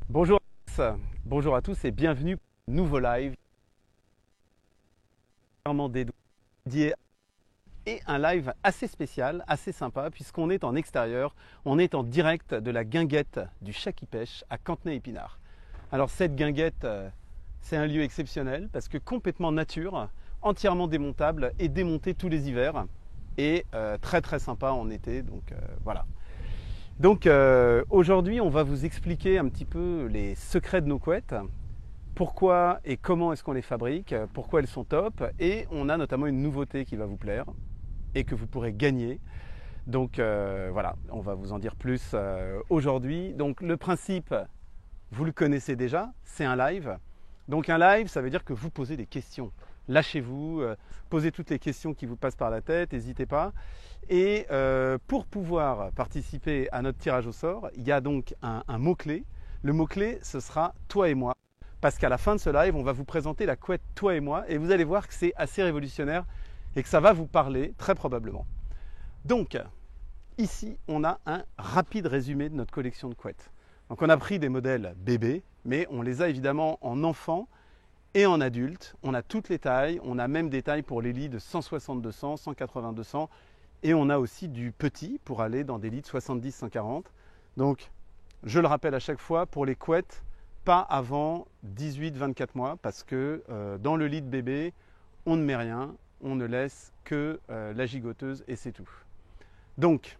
Bonjour à tous et bienvenue pour un nouveau live entièrement dédié et un live assez spécial, assez sympa puisqu'on est en extérieur, on est en direct de la guinguette du Chat qui pêche à Cantenay-Épinard. Alors cette guinguette, c'est un lieu exceptionnel parce que complètement nature, entièrement démontable et démontée tous les hivers et très sympa en été, donc voilà. Donc aujourd'hui, on va vous expliquer un petit peu les secrets de nos couettes, pourquoi et comment est-ce qu'on les fabrique, pourquoi elles sont top, et on a notamment une nouveauté qui va vous plaire et que vous pourrez gagner. Donc voilà, on va vous en dire plus aujourd'hui. Donc le principe, vous le connaissez déjà, c'est un live. Donc un live, ça veut dire que vous posez des questions. Lâchez-vous, posez toutes les questions qui vous passent par la tête, n'hésitez pas. Et pour pouvoir participer à notre tirage au sort, il y a donc un mot-clé. Le mot-clé, ce sera toi et moi. Parce qu'à la fin de ce live, on va vous présenter la couette toi et moi. Et vous allez voir que c'est assez révolutionnaire et que ça va vous parler très probablement. Donc, ici, on a un rapide résumé de notre collection de couettes. Donc on a pris des modèles bébés, mais on les a évidemment en enfants et en adultes. On a toutes les tailles, on a même des tailles pour les lits de 160-200, 180-200, et on a aussi du petit pour aller dans des lits de 70-140. Donc, je le rappelle à chaque fois, pour les couettes, pas avant 18-24 mois, parce que dans le lit de bébé, on ne met rien, on ne laisse que la gigoteuse et c'est tout. Donc,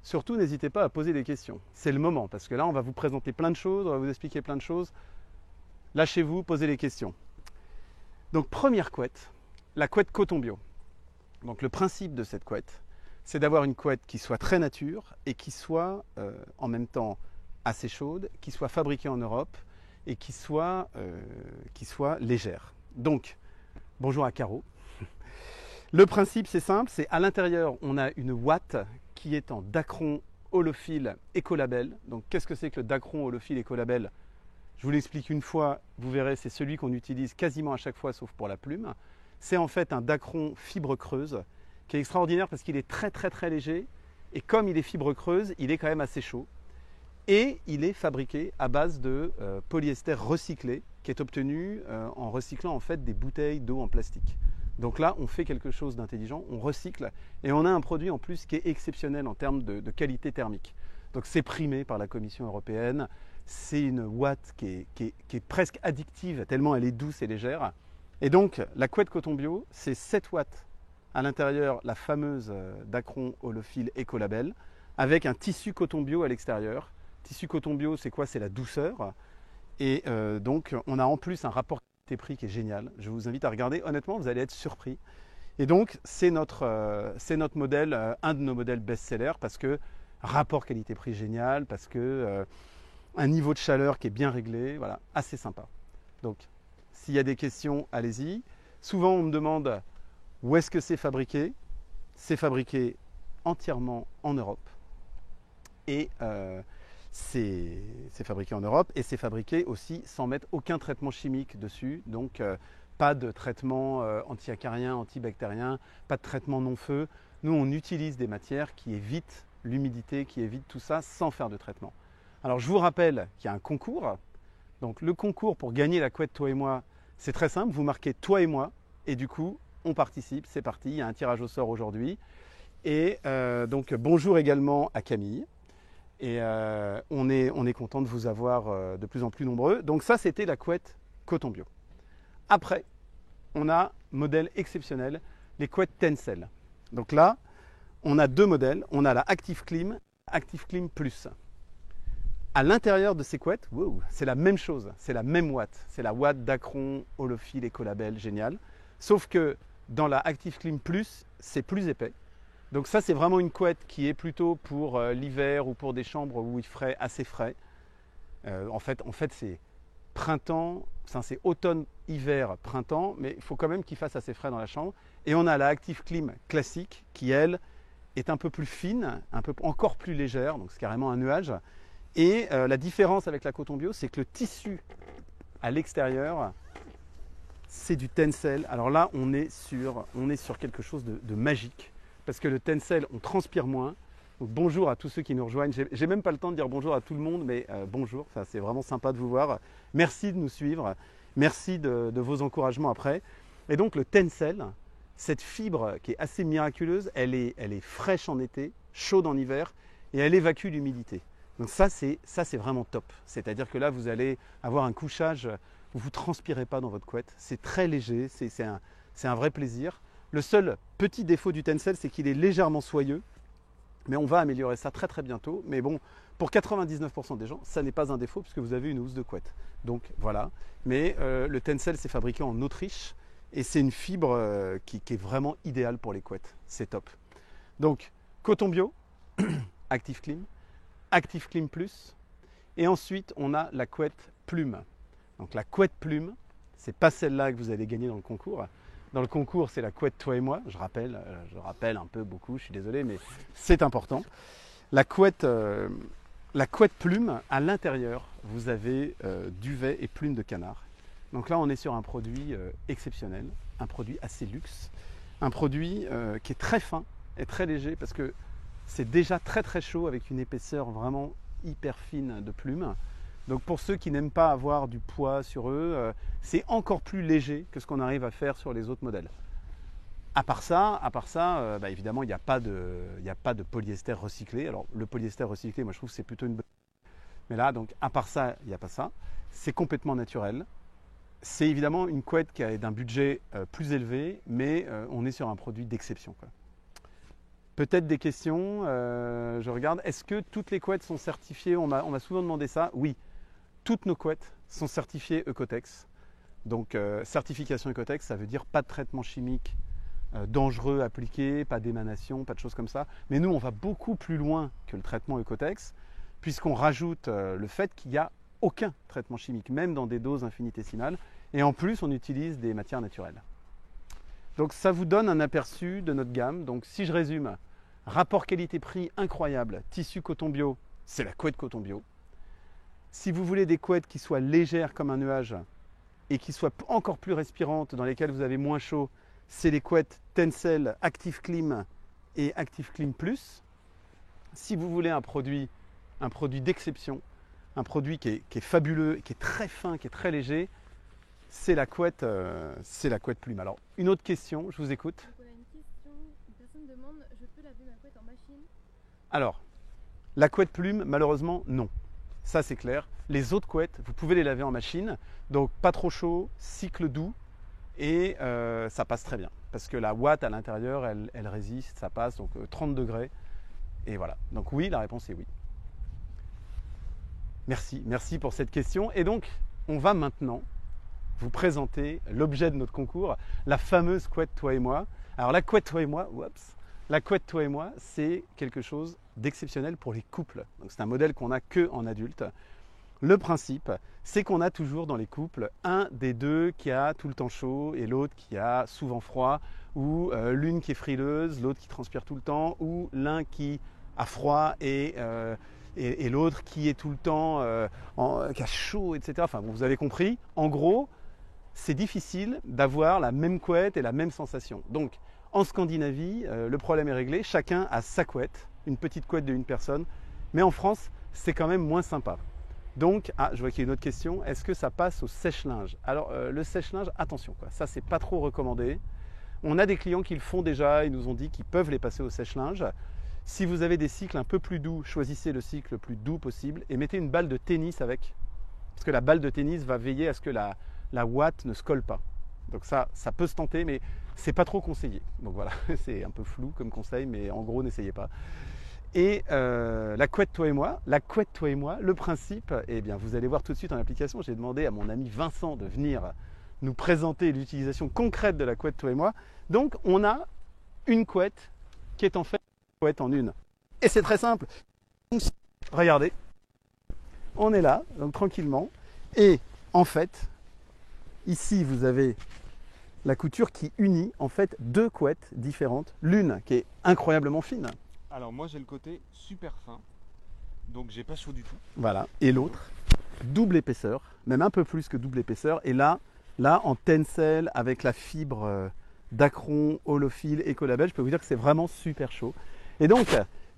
surtout, n'hésitez pas à poser des questions. C'est le moment, parce que là, on va vous présenter plein de choses, on va vous expliquer plein de choses. Lâchez-vous, posez les questions. Donc, première couette, la couette coton bio. Donc, le principe de cette couette, c'est d'avoir une couette qui soit très nature et qui soit en même temps assez chaude, qui soit fabriquée en Europe et qui soit légère. Donc, bonjour à Caro. Le principe, c'est simple, c'est à l'intérieur, on a une ouate qui est en Dacron holophile écolabel. Donc, qu'est-ce que c'est que le Dacron holophile écolabel? Je vous l'explique une fois, vous verrez, c'est celui qu'on utilise quasiment à chaque fois, sauf pour la plume. C'est en fait un Dacron fibre creuse qui est extraordinaire parce qu'il est très léger et comme il est fibre creuse, il est quand même assez chaud. Et il est fabriqué à base de polyester recyclé qui est obtenu en recyclant en fait des bouteilles d'eau en plastique. Donc là, on fait quelque chose d'intelligent, on recycle et on a un produit en plus qui est exceptionnel en termes de qualité thermique. Donc c'est primé par la Commission européenne, c'est une ouate qui est presque addictive tellement elle est douce et légère. Et donc la couette coton bio, c'est 7 watts à l'intérieur, la fameuse Dacron holophile écolabel, avec un tissu coton bio à l'extérieur. Tissu coton bio, c'est quoi? C'est la douceur. Et donc, on a en plus un rapport qualité-prix qui est génial. Je vous invite à regarder. Honnêtement, vous allez être surpris. Et donc, c'est notre modèle, un de nos modèles best-seller, parce que rapport qualité-prix génial, parce que un niveau de chaleur qui est bien réglé, voilà, assez sympa. Donc, s'il y a des questions, allez-y. Souvent, on me demande où est-ce que c'est fabriqué. C'est fabriqué entièrement en Europe. Et c'est fabriqué en Europe et c'est fabriqué aussi sans mettre aucun traitement chimique dessus. Donc pas de traitement anti-acarien, antibactérien, pas de traitement non-feu. Nous, on utilise des matières qui évitent l'humidité, qui évitent tout ça sans faire de traitement. Alors je vous rappelle qu'il y a un concours. Donc le concours pour gagner la couette toi et moi, c'est très simple. Vous marquez toi et moi et du coup, on participe. C'est parti, il y a un tirage au sort aujourd'hui. Et donc bonjour également à Camille. Et on est content de vous avoir de plus en plus nombreux. Donc ça, c'était la couette coton bio. Après, on a modèle exceptionnel, les couettes Tencel. Donc là, on a deux modèles. On a la Active Clim Plus. À l'intérieur de ces couettes, wow, c'est la même chose, c'est la même ouate. C'est la ouate Dacron holophile écolabel, génial. Sauf que dans la Active Clim Plus, c'est plus épais. Donc ça, c'est vraiment une couette qui est plutôt pour l'hiver ou pour des chambres où il ferait assez frais. En fait c'est printemps, c'est automne, hiver, printemps, mais il faut quand même qu'il fasse assez frais dans la chambre. Et on a la Active Clim classique qui, elle, est un peu plus fine, encore plus légère, donc c'est carrément un nuage. Et la différence avec la coton bio, c'est que le tissu à l'extérieur, c'est du Tencel. Alors là, on est sur quelque chose de magique. Parce que le Tencel, on transpire moins, Donc, bonjour à tous ceux qui nous rejoignent. J'ai même pas le temps de dire bonjour à tout le monde, mais bonjour, c'est vraiment sympa de vous voir. Merci de nous suivre, merci de vos encouragements après. Et donc le Tencel, cette fibre qui est assez miraculeuse, elle est fraîche en été, chaude en hiver, et elle évacue l'humidité. Donc ça c'est vraiment top. C'est-à-dire que là, vous allez avoir un couchage où vous ne transpirez pas dans votre couette. C'est très léger, c'est un vrai plaisir. Le seul petit défaut du Tencel, c'est qu'il est légèrement soyeux. Mais on va améliorer ça très très bientôt. Mais bon, pour 99% des gens, ça n'est pas un défaut puisque vous avez une housse de couette. Donc voilà. Mais le Tencel, c'est fabriqué en Autriche et c'est une fibre qui est vraiment idéale pour les couettes. C'est top. Donc, coton bio, Active Clean, Active Clean Plus. Et ensuite, on a la couette plume. Donc la couette plume, c'est pas celle-là que vous allez gagner dans le concours. Dans le concours, c'est la couette Toi et Moi. Je rappelle un peu beaucoup, je suis désolé, mais c'est important. La couette plume, à l'intérieur, vous avez duvet et plume de canard. Donc là, on est sur un produit exceptionnel, un produit assez luxe, un produit qui est très fin et très léger parce que c'est déjà très très chaud avec une épaisseur vraiment hyper fine de plume. Donc pour ceux qui n'aiment pas avoir du poids sur eux, c'est encore plus léger que ce qu'on arrive à faire sur les autres modèles. À part ça, évidemment, il n'y a pas de polyester recyclé. Alors le polyester recyclé, moi je trouve que c'est plutôt une bonne chose. Mais là, donc à part ça, il n'y a pas ça. C'est complètement naturel. C'est évidemment une couette qui a d'un budget plus élevé, mais on est sur un produit d'exception. Peut-être des questions, je regarde. Est-ce que toutes les couettes sont certifiées? On m'a souvent demandé ça. Oui. Toutes nos couettes sont certifiées Ecotex. Donc certification Ecotex, ça veut dire pas de traitement chimique dangereux appliqué, pas d'émanation, pas de choses comme ça. Mais nous, on va beaucoup plus loin que le traitement Ecotex, puisqu'on rajoute le fait qu'il n'y a aucun traitement chimique, même dans des doses infinitésimales. Et en plus, on utilise des matières naturelles. Donc ça vous donne un aperçu de notre gamme. Donc si je résume, rapport qualité-prix incroyable, tissu coton bio, c'est la couette coton bio. Si vous voulez des couettes qui soient légères comme un nuage et qui soient encore plus respirantes, dans lesquelles vous avez moins chaud, c'est les couettes Tencel Active Clean et Active Clean Plus. Si vous voulez un produit d'exception, un produit qui est fabuleux, qui est très fin, qui est très léger, c'est la couette plume. Alors, une autre question, je vous écoute. Donc on a une question, une personne demande, je peux laver ma couette en machine? Alors, la couette plume, malheureusement, non. Ça, c'est clair. Les autres couettes, vous pouvez les laver en machine. Donc, pas trop chaud, cycle doux. Et ça passe très bien. Parce que la ouate à l'intérieur, elle résiste, ça passe. Donc, 30 degrés. Et voilà. Donc, oui, la réponse est oui. Merci pour cette question. Et donc, on va maintenant vous présenter l'objet de notre concours, la fameuse couette Toi et Moi. Alors, la couette Toi et Moi, la couette Toi et Moi, c'est quelque chose d'exceptionnel pour les couples. Donc c'est un modèle qu'on n'a que en adulte. Le principe, c'est qu'on a toujours dans les couples un des deux qui a tout le temps chaud et l'autre qui a souvent froid, ou l'une qui est frileuse, l'autre qui transpire tout le temps, ou l'un qui a froid et l'autre qui est tout le temps qui a chaud, etc. Enfin, bon, vous avez compris. En gros, c'est difficile d'avoir la même couette et la même sensation. Donc, en Scandinavie, le problème est réglé. Chacun a sa couette, une petite couette d'une personne. Mais en France, c'est quand même moins sympa. Donc, je vois qu'il y a une autre question. Est-ce que ça passe au sèche-linge? Alors, le sèche-linge, attention, ça, c'est pas trop recommandé. On a des clients qui le font déjà. Ils nous ont dit qu'ils peuvent les passer au sèche-linge. Si vous avez des cycles un peu plus doux, choisissez le cycle le plus doux possible et mettez une balle de tennis avec. Parce que la balle de tennis va veiller à ce que la ouate ne se colle pas. Donc ça peut se tenter, mais c'est pas trop conseillé. Donc voilà, c'est un peu flou comme conseil, mais en gros, n'essayez pas. Et la couette Toi et Moi, le principe, eh bien, vous allez voir tout de suite en application. J'ai demandé à mon ami Vincent de venir nous présenter l'utilisation concrète de la couette Toi et Moi. Donc, on a une couette qui est en fait une couette en une. Et c'est très simple. Regardez, on est là, donc tranquillement. Et en fait, ici, vous avez la couture qui unit en fait deux couettes différentes. L'une qui est incroyablement fine. Alors moi j'ai le côté super fin, donc j'ai pas chaud du tout. Voilà. Et l'autre, double épaisseur, même un peu plus que double épaisseur. Et là en Tencel avec la fibre Dacron, Holophil, Ecolabel, je peux vous dire que c'est vraiment super chaud. Et donc,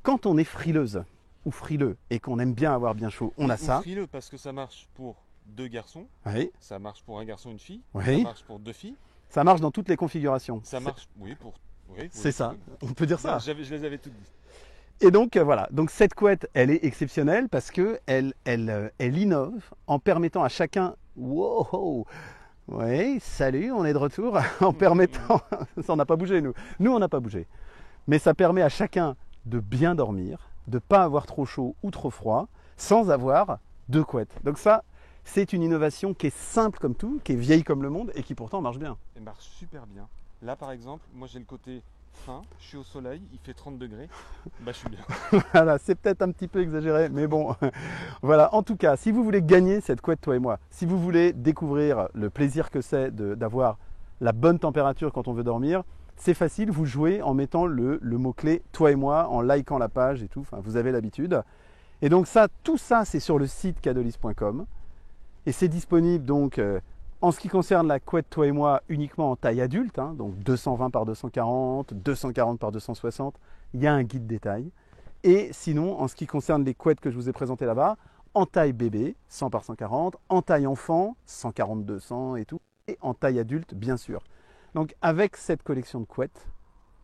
Quand on est frileuse ou frileux et qu'on aime bien avoir bien chaud, on a Ou ça. frileux parce que ça marche pour 2 garçons, Oui, ça marche pour un garçon et une fille, Oui. ça marche pour 2 filles, ça marche dans toutes les configurations. ça marche, oui, pour... Oui, C'est ça, oui. on peut dire Non, ça. je les avais toutes dites. Et donc voilà, donc cette couette, elle est exceptionnelle parce que elle innove en permettant à chacun, wow, oui, salut, on est de retour, en permettant, ça on n'a pas bougé nous on n'a pas bougé, mais ça permet à chacun de bien dormir, de ne pas avoir trop chaud ou trop froid, sans avoir deux couettes. Donc ça, c'est une innovation qui est simple comme tout, qui est vieille comme le monde et qui pourtant marche bien. Elle marche super bien. Là par exemple, moi j'ai le côté fin, je suis au soleil, il fait 30 degrés, bah je suis bien. Voilà, c'est peut-être un petit peu exagéré, mais bon, voilà. En tout cas, si vous voulez gagner cette couette, toi et moi, si vous voulez découvrir le plaisir que c'est d'avoir la bonne température quand on veut dormir, c'est facile, vous jouez en mettant le mot-clé toi et moi, en likant la page et tout, enfin, vous avez l'habitude. Et donc ça, tout ça, c'est sur le site cadelis.com et c'est disponible donc en ce qui concerne la couette toi et moi uniquement en taille adulte, hein, donc 220 par 240, 240 par 260, il y a un guide détail. Et sinon, en ce qui concerne les couettes que je vous ai présentées là-bas, en taille bébé, 100 par 140, en taille enfant, 140-200 et tout, et en taille adulte, bien sûr. Donc avec cette collection de couettes,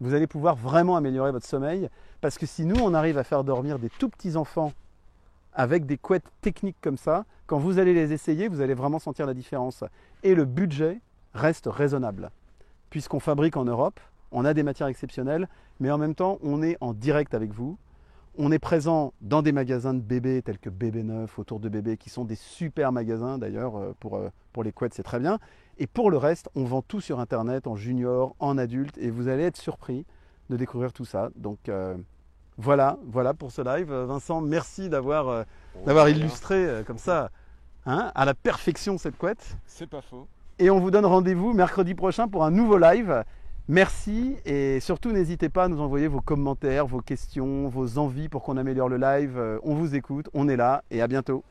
vous allez pouvoir vraiment améliorer votre sommeil, parce que si nous, on arrive à faire dormir des tout petits enfants avec des couettes techniques comme ça, quand vous allez les essayer, vous allez vraiment sentir la différence. Et le budget reste raisonnable, puisqu'on fabrique en Europe, on a des matières exceptionnelles, mais en même temps, on est en direct avec vous. On est présent dans des magasins de bébés tels que Bébé Neuf, Autour de Bébé, qui sont des super magasins d'ailleurs, pour les couettes, c'est très bien. Et pour le reste, on vend tout sur Internet, en junior, en adulte, et vous allez être surpris de découvrir tout ça. Donc voilà pour ce live. Vincent, merci d'avoir illustré comme ça, hein, à la perfection cette couette. C'est pas faux. Et on vous donne rendez-vous mercredi prochain pour un nouveau live. Merci et surtout n'hésitez pas à nous envoyer vos commentaires, vos questions, vos envies pour qu'on améliore le live. On vous écoute, on est là et à bientôt.